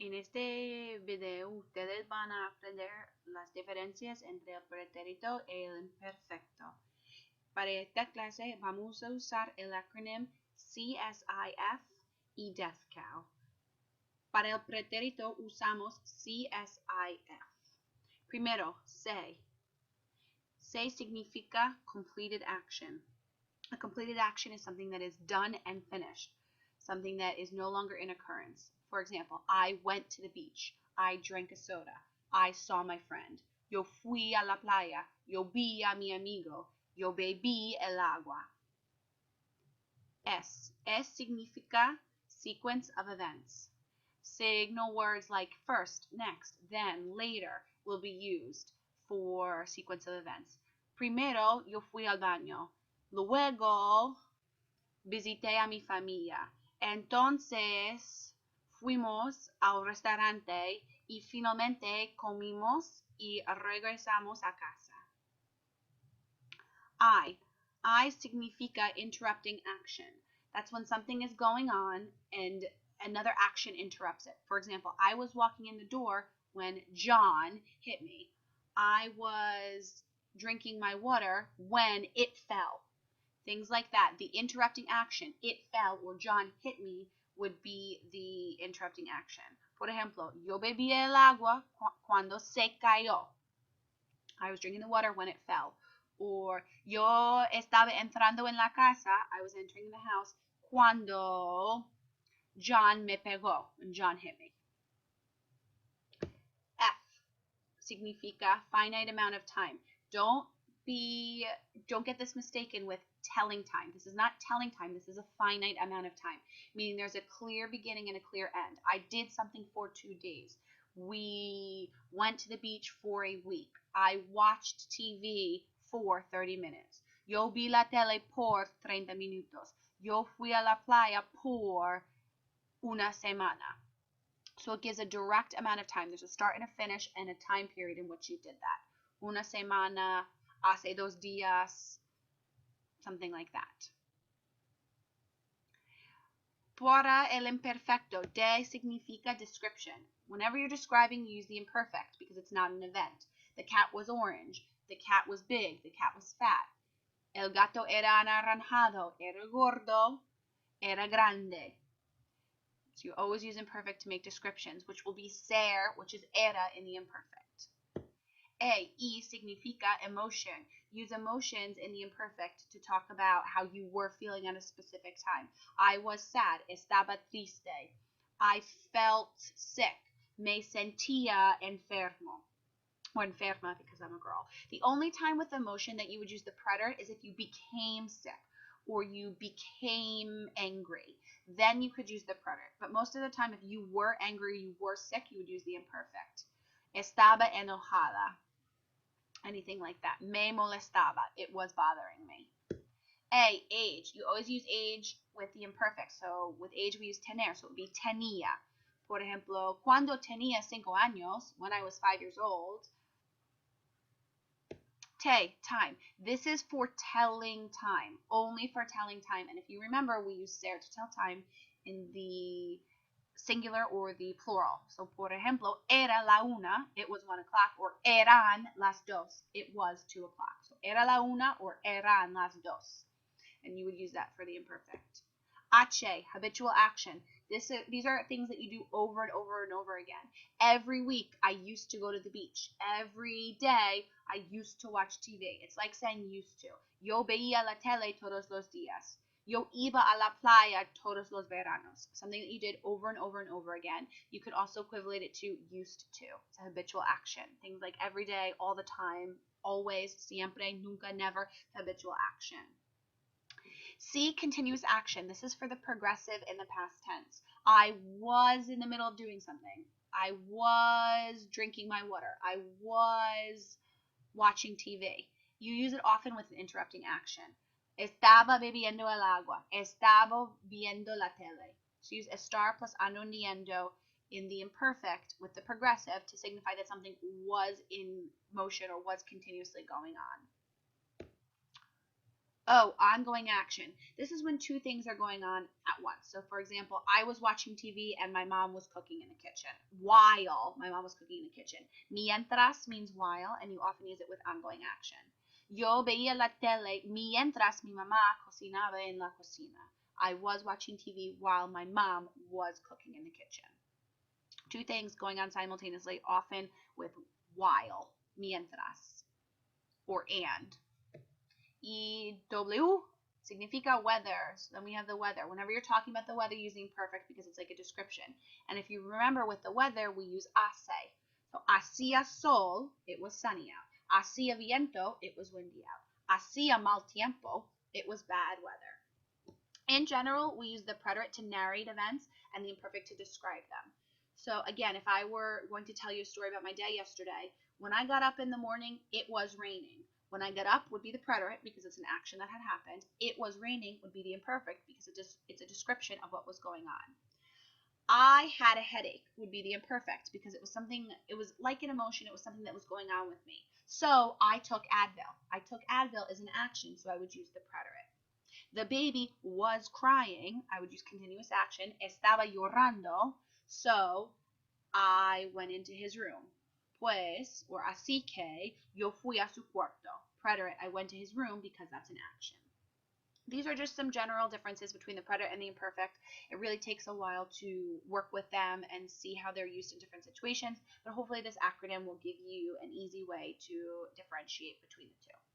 En este video ustedes van a aprender las diferencias entre el pretérito y el imperfecto. Para esta clase vamos a usar el acrónimo CSIF y DEFCAL. Para el pretérito usamos CSIF. Primero, say. Say significa completed action. A completed action is something that is done and finished, something that is no longer in occurrence. For example, I went to the beach. I drank a soda. I saw my friend. Yo fui a la playa. Yo vi a mi amigo. Yo bebí el agua. S. S significa sequence of events. Signal words like first, next, then, later will be used for sequence of events. Primero, yo fui al baño. Luego, visité a mi familia. Entonces, fuimos al restaurante y finalmente comimos y regresamos a casa. I significa interrupting action. That's when something is going on and another action interrupts it. For example, I was walking in the door when John hit me. I was drinking my water when it fell. Things like that. The interrupting action, it fell or John hit me, would be the interrupting action. Por ejemplo, yo bebí el agua cuando se cayó. I was drinking the water when it fell. Or yo estaba entrando en la casa, I was entering the house cuando John me pegó, when John hit me. F significa finite amount of time. Don't get this mistaken with telling time. This is not telling time. This is a finite amount of time, meaning there's a clear beginning and a clear end. I did something for 2 days. We went to the beach for a week. I watched TV for 30 minutes. Yo vi la tele por 30 minutos. Yo fui a la playa por una semana. So it gives a direct amount of time. There's a start and a finish and a time period in which you did that. Una semana, hace 2 días, something like that. Para el imperfecto, de significa description. Whenever you're describing, you use the imperfect because it's not an event. The cat was orange. The cat was big. The cat was fat. El gato era anaranjado. Era gordo. Era grande. So you always use imperfect to make descriptions, which will be ser, which is era in the imperfect. Y significa emotion. Use emotions in the imperfect to talk about how you were feeling at a specific time. I was sad. Estaba triste. I felt sick. Me sentía enfermo. Or enferma because I'm a girl. The only time with emotion that you would use the preterite is if you became sick or you became angry. Then you could use the preterite. But most of the time, if you were angry, you were sick, you would use the imperfect. Estaba enojada. Anything like that. Me molestaba. It was bothering me. Age. You always use age with the imperfect. So with age, we use tener. So it would be tenía. Por ejemplo, cuando tenía 5 años, when I was 5 years old. Time. This is for telling time. Only for telling time. And if you remember, we use ser to tell time in the singular or the plural. So, por ejemplo, era la una, it was 1 o'clock, or eran las dos, it was 2 o'clock. So, era la una or eran las dos. And you would use that for the imperfect. Habitual action. These are things that you do over and over and over again. Every week, I used to go to the beach. Every day, I used to watch TV. It's like saying used to. Yo veía la tele todos los días. Yo iba a la playa todos los veranos. Something that you did over and over and over again. You could also equivalent it to used to. It's a habitual action. Things like every day, all the time, always, siempre, nunca, never, habitual action. C, continuous action. This is for the progressive in the past tense. I was in the middle of doing something. I was drinking my water. I was watching TV. You use it often with an interrupting action. Estaba bebiendo el agua. Estaba viendo la tele. So use estar plus anoniendo in the imperfect with the progressive to signify that something was in motion or was continuously going on. Oh, ongoing action. This is when two things are going on at once. So, for example, I was watching TV and my mom was cooking in the kitchen while my mom was cooking in the kitchen. Mientras means while, and you often use it with ongoing action. Yo veía la tele mientras mi mamá cocinaba en la cocina. I was watching TV while my mom was cooking in the kitchen. Two things going on simultaneously, often with while, mientras, or and. Y W significa weather. So then we have the weather. Whenever you're talking about the weather, using perfect because it's like a description. And if you remember with the weather, we use hace. So hacía sol, it was sunny out. Hacía viento, it was windy out. Hacía mal tiempo, it was bad weather. In general, we use the preterite to narrate events and the imperfect to describe them. So again, if I were going to tell you a story about my day yesterday, when I got up in the morning, it was raining. When I got up would be the preterite because it's an action that had happened. It was raining would be the imperfect because it's a description of what was going on. I had a headache would be the imperfect because it was something, it was like an emotion, it was something that was going on with me. So I took Advil. I took Advil as an action, so I would use the preterite. The baby was crying. I would use continuous action. Estaba llorando. So I went into his room. Pues, or así que, yo fui a su cuarto. Preterite, I went to his room because that's an action. These are just some general differences between the preterite and the imperfect. It really takes a while to work with them and see how they're used in different situations, but hopefully this acronym will give you an easy way to differentiate between the two.